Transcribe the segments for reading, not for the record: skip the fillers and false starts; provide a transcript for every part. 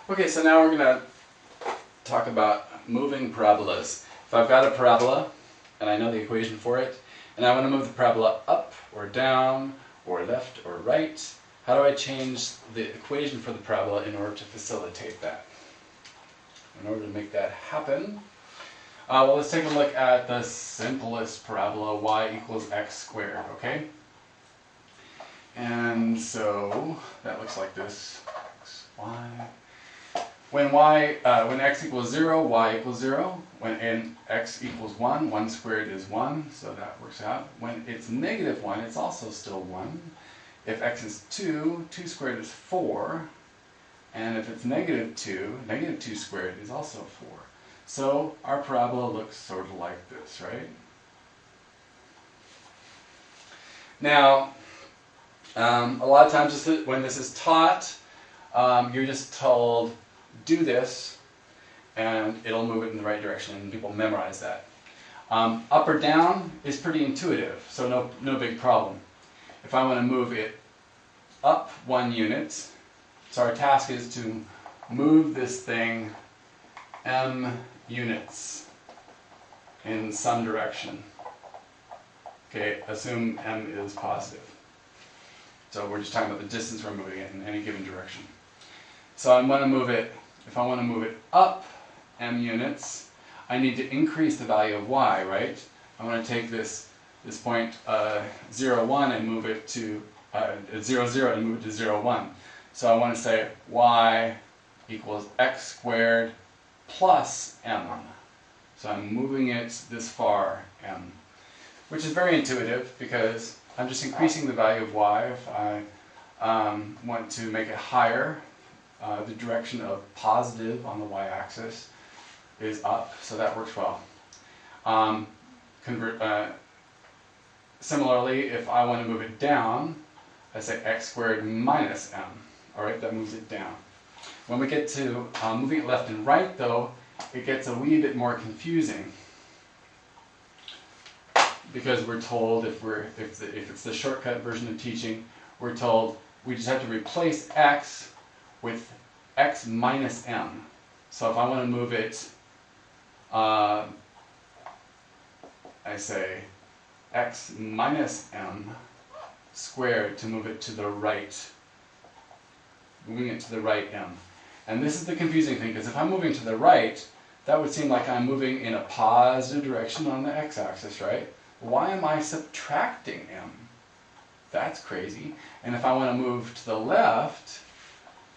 Okay, so now we're going to talk about moving parabolas. If I've got a parabola, and I know the equation for it, and I want to move the parabola up or down or left or right, how do I change the equation for the parabola in order to facilitate that? In order to make that happen, well, let's take a look at the simplest parabola, y equals x squared, okay? And so that looks like this, x, y. When x equals 0, y equals 0. When x equals 1, 1 squared is 1, so that works out. When it's negative 1, it's also still 1. If x is 2, 2 squared is 4. And if it's negative 2 squared is also 4. So our parabola looks sort of like this, right? Now, a lot of times when this is taught, you're just told, do this, and it'll move it in the right direction, and people memorize that. Up or down is pretty intuitive, so no big problem. If I want to move it up 1 unit, so our task is to move this thing m units in some direction. Okay, assume m is positive. So we're just talking about the distance we're moving it in any given direction. So I want to move it, if I want to move it up m units, I need to increase the value of y, right? I want to take this point 0, 1 and move it to 0, 0 and move it to 0, 1. So I want to say y equals x squared plus m. So I'm moving it this far, m. Which is very intuitive because I'm just increasing the value of y. If I want to make it higher, the direction of positive on the y-axis is up, so that works well. Similarly, if I want to move it down, I say x squared minus m. Alright, that moves it down. When we get to moving it left and right, though, it gets a wee bit more confusing. Because we're told, if it's the shortcut version of teaching, we're told we just have to replace x with x minus m. So if I want to move it, I say x minus m squared to move it to the right. Moving it to the right m. And this is the confusing thing, because if I'm moving to the right, that would seem like I'm moving in a positive direction on the x-axis, right? Why am I subtracting m? That's crazy. And if I want to move to the left,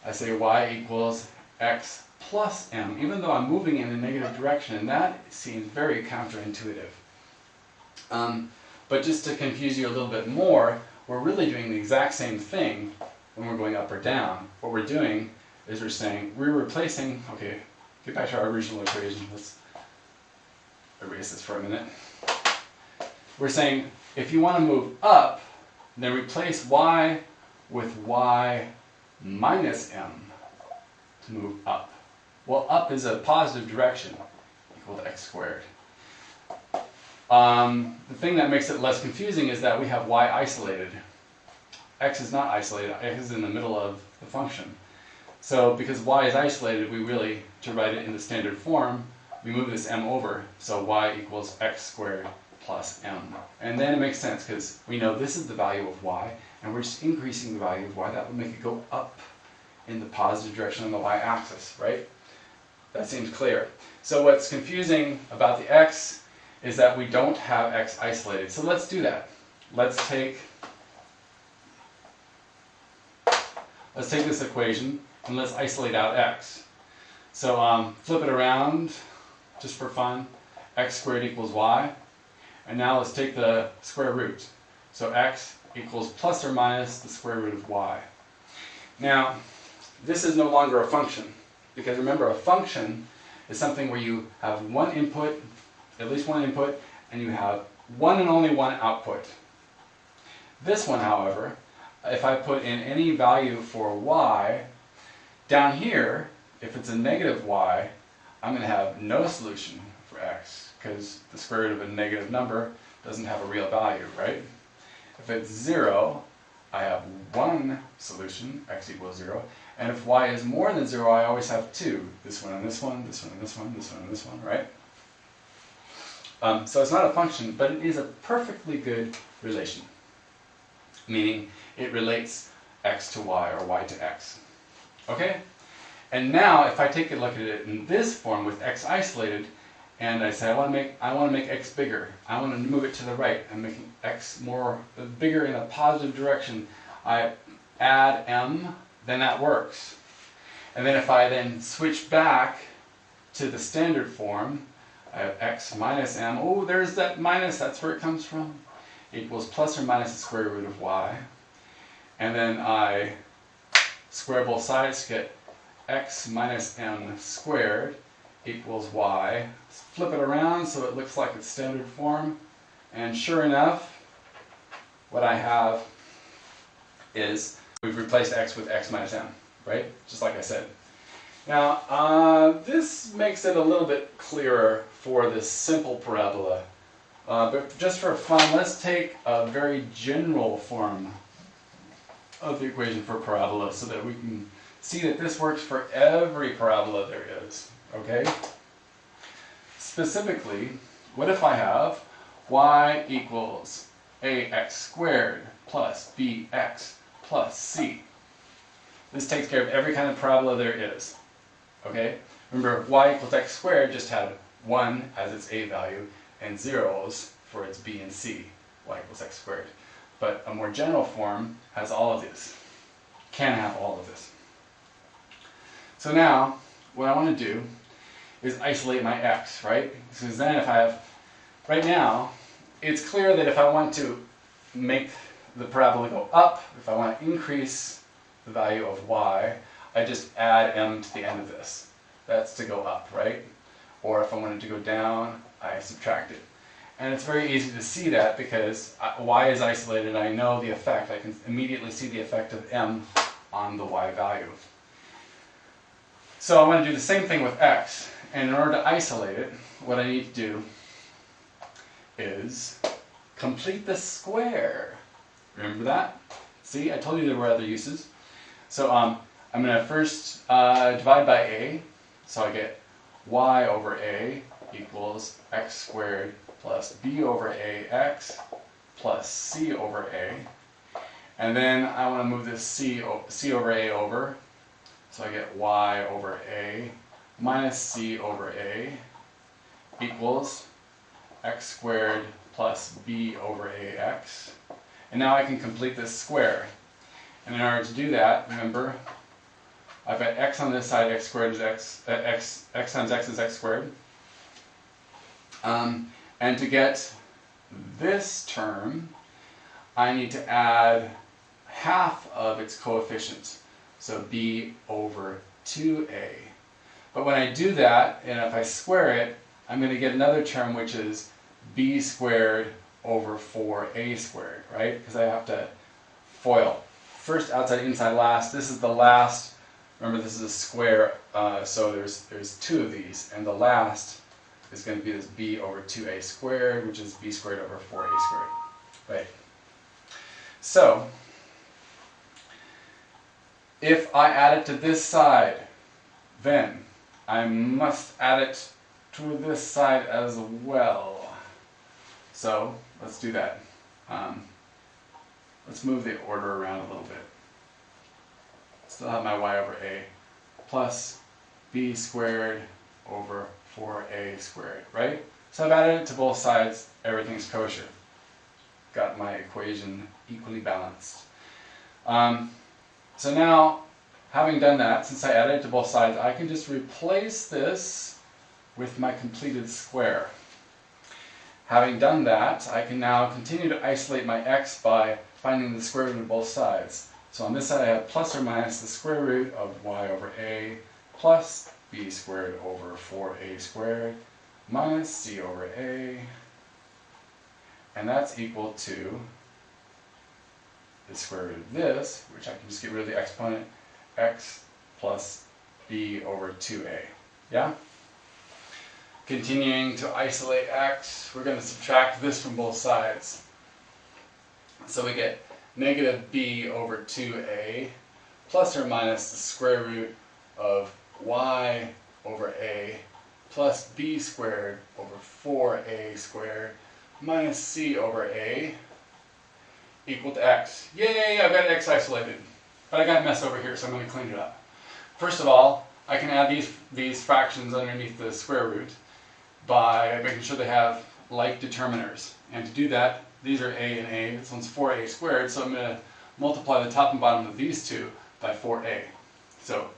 I say y equals x plus m, even though I'm moving in a negative direction, and that seems very counterintuitive. But just to confuse you a little bit more, we're really doing the exact same thing when we're going up or down. What we're doing is we're replacing, okay, get back to our original equation. Let's erase this for a minute. We're saying if you want to move up, then replace y with y minus m to move up. Well, up is a positive direction, equal to x squared. The thing that makes it less confusing is that we have y isolated. X is not isolated, x is in the middle of the function. So because y is isolated, to write it in the standard form, we move this m over, so y equals x squared plus m. And then it makes sense because we know this is the value of y, and we're just increasing the value of y. That would make it go up in the positive direction on the y-axis, right? That seems clear. So what's confusing about the x is that we don't have x isolated. So let's do that. Let's take this equation and let's isolate out x. So flip it around just for fun. X squared equals y. And now let's take the square root. So x equals plus or minus the square root of y. Now, this is no longer a function, because remember, a function is something where you have one input, at least one input, and you have one and only one output. This one, however, if I put in any value for y, down here, if it's a negative y, I'm going to have no solution for x, because the square root of a negative number doesn't have a real value, right? If it's 0, I have one solution, x equals 0, And if y is more than 0, I always have 2. This one and this one, this one and this one, this one and this one, right? So it's not a function, but it is a perfectly good relation. Meaning it relates x to y or y to x. Okay? And now if I take a look at it in this form with x isolated, and I say I want to make x bigger. I want to move it to the right. I'm making x bigger in a positive direction. I add m, then that works. And then if I then switch back to the standard form, I have x minus m. Oh, there's that minus. That's where it comes from. Equals plus or minus the square root of y. And then I square both sides to get x minus m squared equals y. Flip it around so it looks like it's standard form. And sure enough, what I have is we've replaced x with x minus m, right? Just like I said. Now, this makes it a little bit clearer for this simple parabola. But just for fun, let's take a very general form of the equation for parabola so that we can see that this works for every parabola there is. Okay? Specifically, what if I have y equals ax squared plus bx plus c? This takes care of every kind of parabola there is. Okay? Remember, y equals x squared just had 1 as its a value and zeros for its b and c. Y equals x squared. But a more general form has all of this. Can have all of this. So now, what I want to do is isolate my x, right? Because then if I have, right now, it's clear that if I want to make the parabola go up, if I want to increase the value of y, I just add m to the end of this. That's to go up, right? Or if I wanted to go down, I subtract it. And it's very easy to see that because y is isolated and I know the effect. I can immediately see the effect of m on the y value. So I want to do the same thing with x. And in order to isolate it, what I need to do is complete the square. Remember that? See, I told you there were other uses. So I'm going to first divide by a. So I get y over a equals x squared plus b over ax plus c over a. And then I want to move this c over a over. So I get y over a minus c over a equals x squared plus b over ax. And now I can complete this square. And in order to do that, remember, I've got x on this side, x squared is x times x is x squared. And to get this term, I need to add half of its coefficients. So b over 2a. But when I do that, and if I square it, I'm going to get another term which is b squared over 4a squared, right? Because I have to FOIL. First, outside, inside, last. This is the last. Remember, this is a square, so there's two of these. And the last is going to be this b over 2a squared, which is b squared over 4a squared. Right? So, if I add it to this side, then I must add it to this side as well. So, let's do that. Let's move the order around a little bit. Still have my y over a plus b squared over 4a squared, right? So I've added it to both sides, everything's kosher. Got my equation equally balanced. So now, having done that, since I added it to both sides, I can just replace this with my completed square. Having done that, I can now continue to isolate my x by finding the square root of both sides. So on this side I have plus or minus the square root of y over a plus b squared over 4a squared minus c over a. And that's equal to the square root of this, which I can just get rid of the exponent, x plus b over 2a. Yeah? Continuing to isolate x, we're going to subtract this from both sides. So we get negative b over 2a plus or minus the square root of y over a plus b squared over 4a squared minus c over a equal to x. Yay, I've got x isolated. But I got a mess over here, so I'm going to clean it up. First of all, I can add these fractions underneath the square root by making sure they have like determiners. And to do that, these are a and a. This one's 4a squared, so I'm going to multiply the top and bottom of these two by 4a. So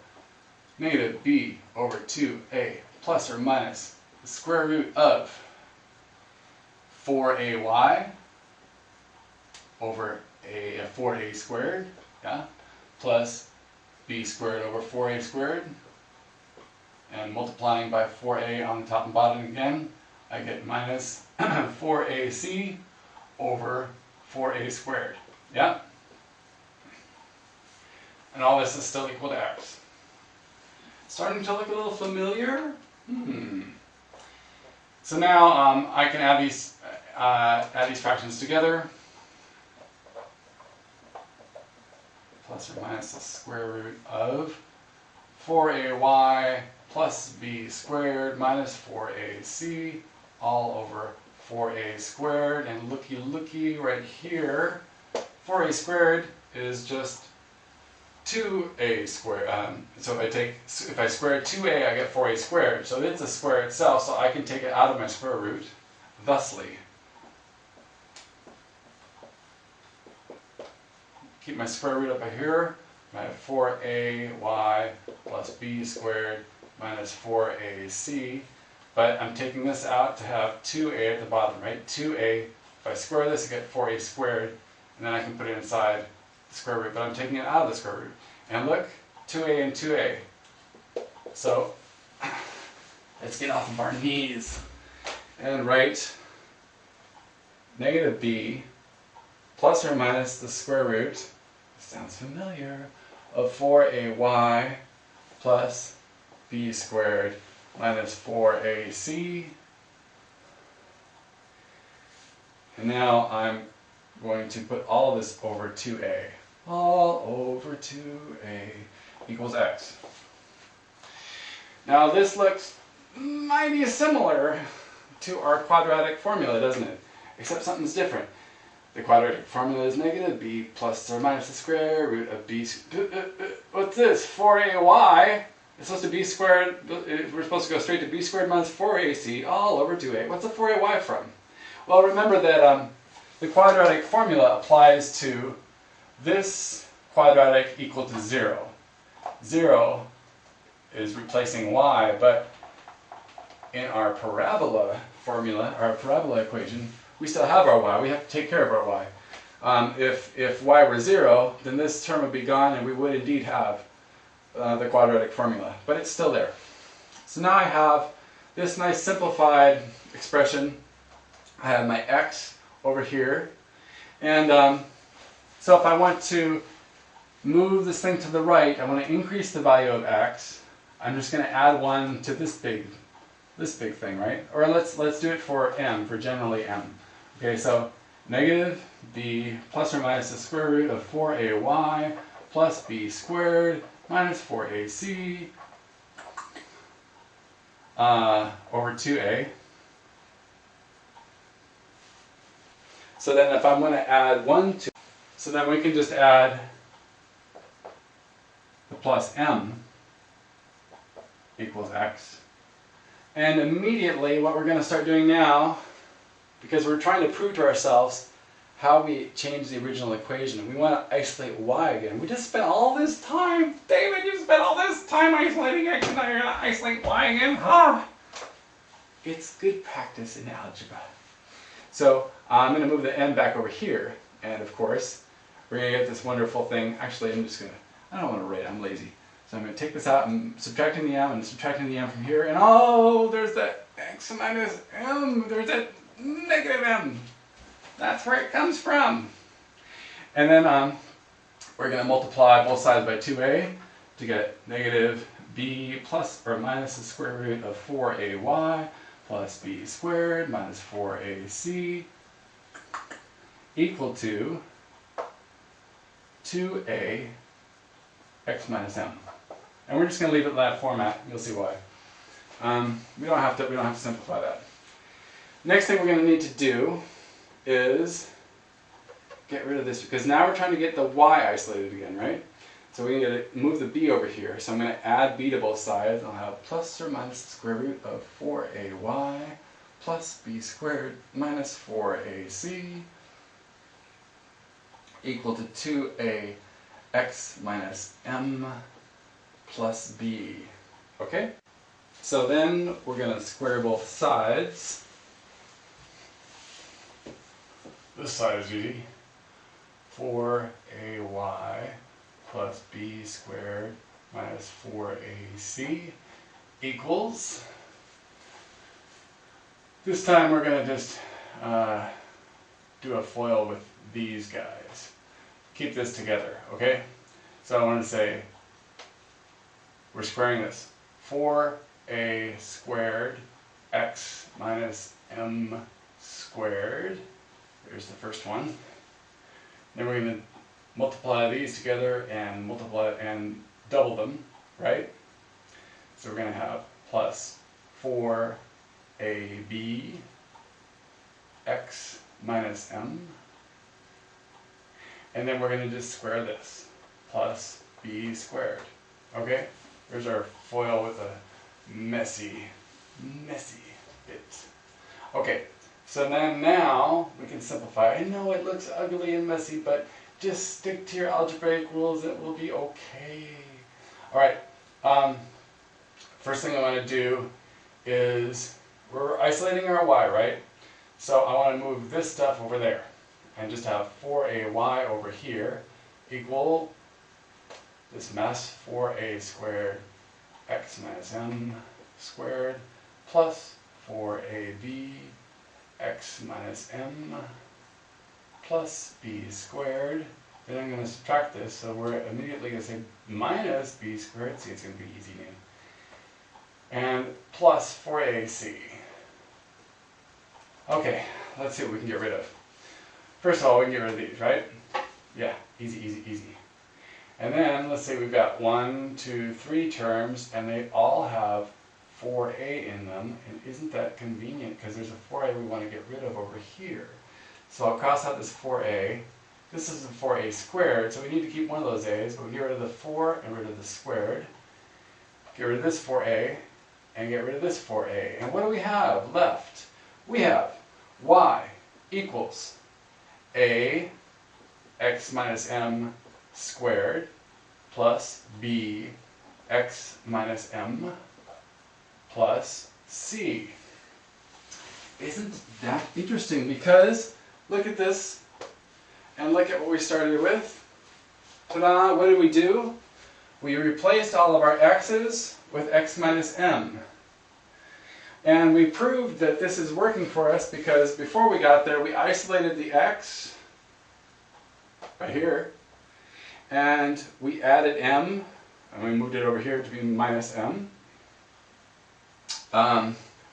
negative b over 2a plus or minus the square root of 4ay over 4a squared, yeah, plus b squared over 4a squared, and multiplying by 4a on the top and bottom again, I get minus 4ac over 4a squared, yeah? And all this is still equal to x. Starting to look a little familiar? So now I can add these fractions together. Plus or minus the square root of 4ay plus b squared minus 4ac all over 4a squared. And looky looky right here, 4a squared is just 2a squared. So if I square 2a, I get 4a squared. So it's a square itself, so I can take it out of my square root. Thusly, keep my square root up here. I have 4ay plus b squared minus 4ac. But I'm taking this out to have 2a at the bottom, right? 2a. If I square this, I get 4a squared, and then I can put it inside the square root. But I'm taking it out of the square root. And look, 2a and 2a. So let's get off of our knees and write negative b plus or minus the square root, sounds familiar, of 4ay plus b squared minus 4ac. And now I'm going to put all of this over 2a. All over 2a equals x. Now this looks mighty similar to our quadratic formula, doesn't it? Except something's different. The quadratic formula is negative b plus or minus the square root of b. What's this? 4ay. It's supposed to be squared. We're supposed to go straight to b squared minus 4ac all over 2a. What's the 4ay from? Well, remember that the quadratic formula applies to this quadratic equal to 0. 0 is replacing y, but in our parabola formula, our parabola equation, we still have our y. We have to take care of our y. If y were 0, then this term would be gone and we would indeed have the quadratic formula, but it's still there. So now I have this nice simplified expression. I have my x over here, and so if I want to move this thing to the right, I want to increase the value of x. I'm just going to add 1 to this big thing, right? Or let's do it for m, for generally m. Okay, so negative b plus or minus the square root of 4ay plus b squared minus 4ac over 2a. So then if I'm going to add 1 to, so then we can just add the plus m equals x. And immediately what we're going to start doing now, because we're trying to prove to ourselves how we change the original equation, and we want to isolate y again. We just spent all this time, David, you spent all this time isolating x, and now you're going to isolate y again? Ah! It's good practice in algebra. So I'm going to move the m back over here, and of course, we're going to get this wonderful thing. Actually, I'm just going to, I don't want to write, I'm lazy. So I'm going to take this out, I'm subtracting the m, and subtracting the m from here, and oh, there's that x minus m, there's that negative m. That's where it comes from. And then we're going to multiply both sides by 2a to get negative b plus or minus the square root of 4ay plus b squared minus 4ac equal to 2a x minus m. And we're just going to leave it in that format. You'll see why. We don't have to simplify that. Next thing we're going to need to do is get rid of this, because now we're trying to get the y isolated again, right? So we're going to move the b over here. So I'm going to add b to both sides. I'll have plus or minus the square root of 4ay plus b squared minus 4ac equal to 2ax minus m plus b. Okay? So then we're going to square both sides. This side is easy. 4ay plus b squared minus 4ac equals. This time we're going to just do a FOIL with these guys. Keep this together, okay? So I want to say we're squaring this. 4a squared x minus m squared. There's the first one. Then we're going to multiply these together and multiply and double them, right? So we're going to have plus 4ab x minus m. And then we're going to just square this. Plus b squared. Okay? There's our FOIL with a messy bit. Okay. So then now we can simplify. I know it looks ugly and messy, but just stick to your algebraic rules. It will be okay. All right. First thing I want to do is we're isolating our y, right? So I want to move this stuff over there and just have 4ay over here equal this mess, 4a squared x minus m squared plus 4ab x minus m plus b squared. Then I'm going to subtract this, so we're immediately going to say minus b squared. See, it's going to be easy name. And plus 4ac. Okay, let's see what we can get rid of. First of all, we can get rid of these, right? Yeah, easy, easy, easy. And then let's say we've got 1, 2, 3 terms, and they all have 4a in them. And isn't that convenient? Because there's a 4a we want to get rid of over here. So I'll cross out this 4a. This is the 4a squared, so we need to keep one of those a's, but we get rid of the 4 and rid of the squared. Get rid of this 4a, and get rid of this 4a. And what do we have left? We have y equals a x minus m squared plus b x minus m plus c. Isn't that interesting? Because look at this and look at what we started with. Ta-da! What did we do? We replaced all of our x's with x minus m. And we proved that this is working for us because before we got there, we isolated the x right here, and we added m, and we moved it over here to be minus m.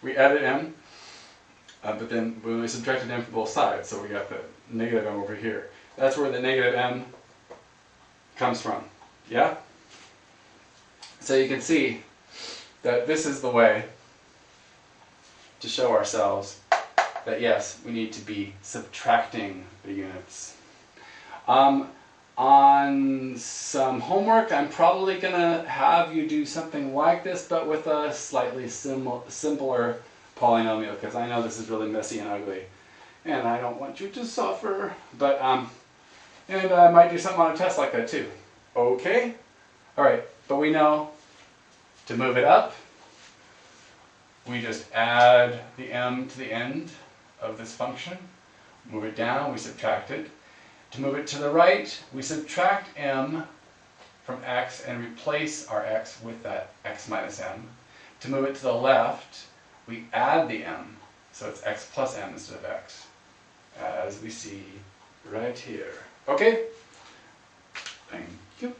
We added m, but then when we subtracted m from both sides, so we got the negative m over here. That's where the negative m comes from. Yeah? So you can see that this is the way to show ourselves that yes, we need to be subtracting the units. On some homework, I'm probably going to have you do something like this, but with a slightly simpler polynomial, because I know this is really messy and ugly, and I don't want you to suffer. But and I might do something on a test like that too. Okay? All right, but we know to move it up, we just add the m to the end of this function. Move it down, we subtract it. To move it to the right, we subtract m from x and replace our x with that x minus m. To move it to the left, we add the m, so it's x plus m instead of x, as we see right here. Okay? Thank you.